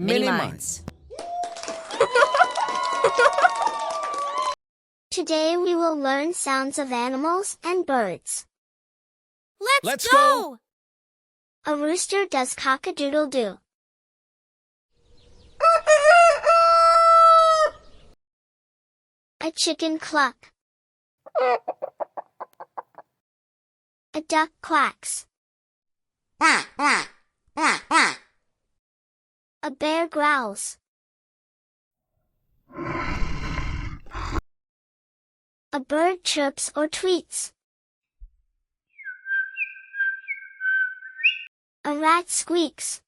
Mini Minds. Today we will learn sounds of animals and birds. Let's go! A rooster does cock-a-doodle-doo. A chicken cluck. A duck quacks. A bear growls. A bird chirps or tweets. A rat squeaks.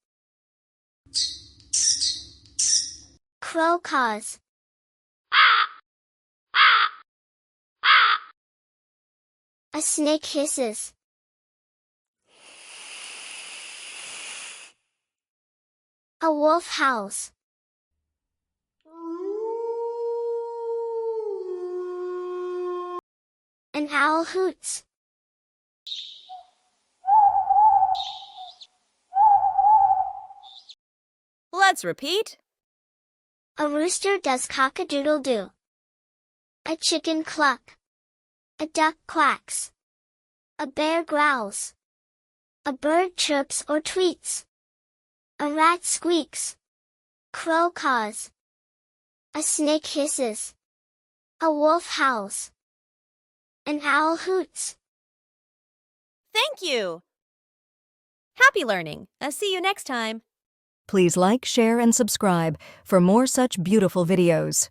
Crow caws. A snake hisses. A wolf howls. An owl hoots. Let's repeat. A rooster does cock-a-doodle-doo. A chicken cluck. A duck quacks. A bear growls. A bird chirps or tweets. A rat squeaks. Crow caws. A snake hisses. A wolf howls. An owl hoots. Thank you! Happy learning! I'll see you next time. Please like, share, and subscribe for more such beautiful videos.